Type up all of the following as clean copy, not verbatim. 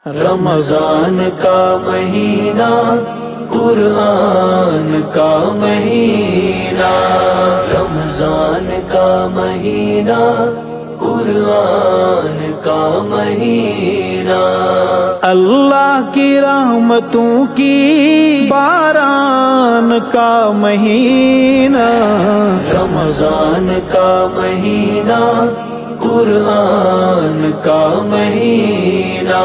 رمضان کا مہینہ، قرآن کا مہینہ، رمضان کا مہینہ، قرآن کا مہینہ، اللہ کی رحمتوں کی باران کا مہینہ، رمضان کا مہینہ، قرآن کا مہینہ،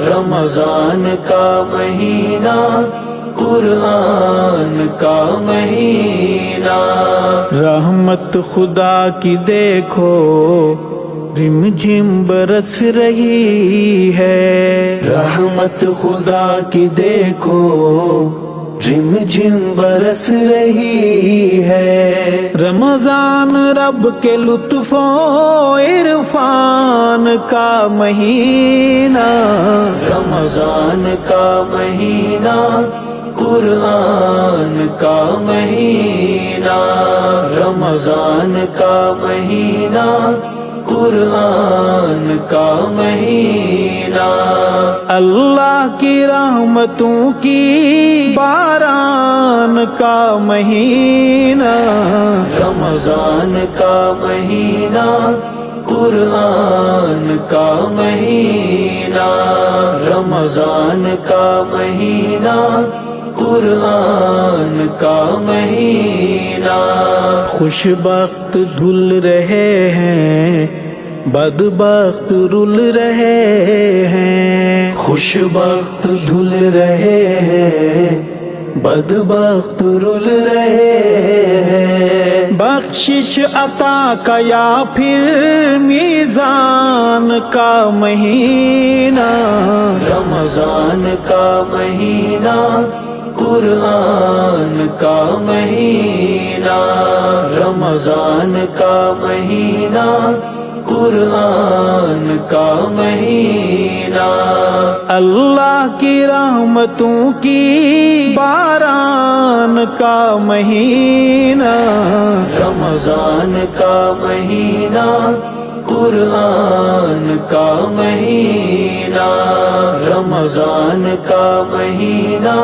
رمضان کا مہینہ، قرآن کا مہینہ، رحمت خدا کی دیکھو رم جھم برس رہی ہے، رحمت خدا کی دیکھو رم جھم برس رہی ہے، رمضان رب کے لطف و عرفان کا مہینہ، رمضان کا مہینہ، قرآن کا مہینہ، رمضان کا مہینہ، قرآن کا مہینہ، اللہ کی رحمتوں کی باران کا مہینہ، رمضان کا مہینہ، قرآن کا مہینہ، رمضان کا مہینہ، قرآن کا مہینہ، خوش بخت دھل رہے ہیں، بدبخت رل رہے ہیں، خوش بخت دھل رہے ہیں، بدبخت رل رہے ہیں، بخشش عطا کا یا پھر میزان کا مہینہ، رمضان کا مہینہ، قرآن کا مہینہ، رمضان کا مہینہ، قرآن کا مہینہ، اللہ کی رحمتوں کی باران کا مہینہ، رمضان کا مہینہ، قرآن کا مہینہ، رمضان کا مہینہ،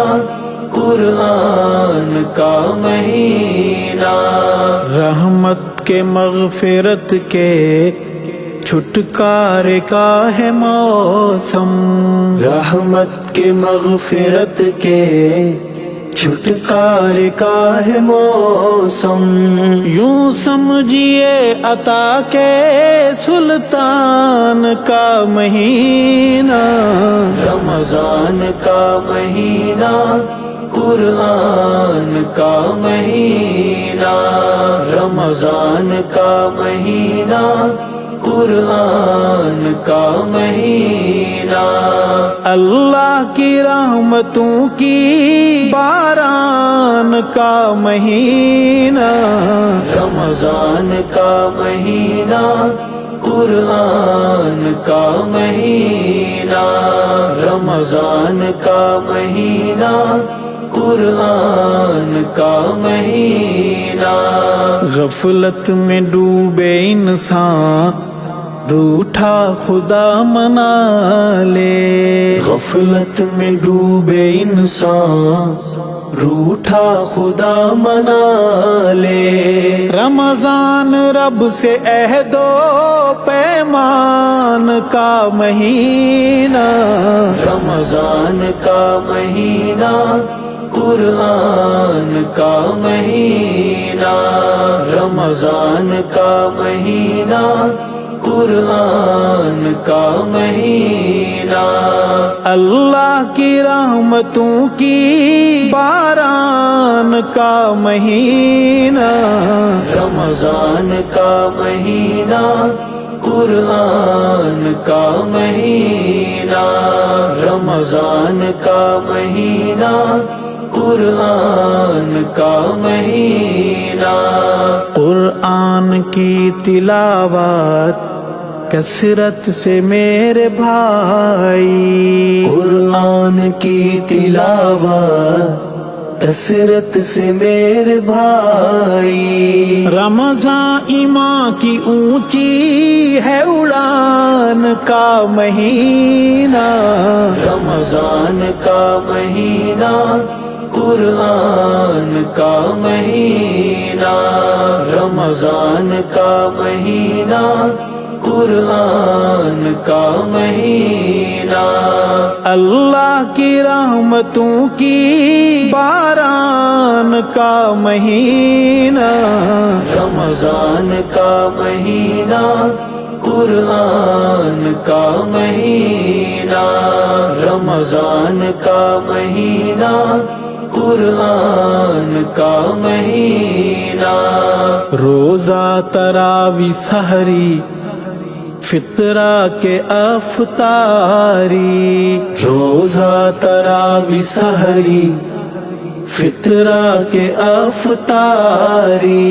قرآن کا مہینہ، رحمت کے مغفرت کے چھٹکارے کا ہے موسم، رحمت کے مغفرت کے چھٹکارے کا ہے موسم، یوں سمجھیے عطا کے سلطان کا مہینہ، رمضان کا مہینہ، قرآن کا مہینہ، رمضان کا مہینہ، قرآن کا مہینہ، اللہ کی رحمتوں کی باران کا مہینہ، رمضان کا مہینہ، قرآن کا مہینہ، رمضان کا مہینہ، قرآن کا مہینہ، غفلت میں ڈوبے انسان روٹھا خدا منا لے، غفلت میں ڈوبے انسان روٹھا خدا منا لے، رمضان رب سے عہد و پیمان کا مہینہ، رمضان کا مہینہ، قرآن کا مہینہ، رمضان کا مہینہ، قرآن کا مہینہ، اللہ کی رحمتوں کی باران کا مہینہ، رمضان کا مہینہ، قرآن کا مہینہ، رمضان کا مہینہ، قرآن کا مہینہ، قرآن کی تلاوت کثرت سے میرے بھائی، قرآن کی تلاوت کثرت سے میرے بھائی، رمضان ایمان کی اونچی ہے اڑان کا مہینہ، رمضان کا مہینہ قرآن کا مہینہ، رمضان کا مہینہ قرآن کا مہینہ، اللہ کی رحمتوں کی باران کا مہینہ، رمضان کا مہینہ قرآن کا مہینہ، رمضان کا مہینہ قرآن کا مہینہ، روزہ تراوی سحری فطرہ کے افطاری، روزہ تراوی سحری فطرہ کے افطاری،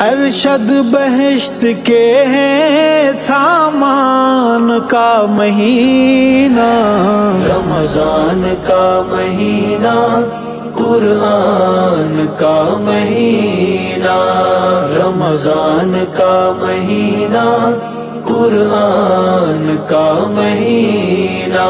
ارشد بہشت کے ہیں سامان کا مہینہ، رمضان کا مہینہ قرآن کا مہینہ، رمضان کا مہینہ قرآن کا مہینہ۔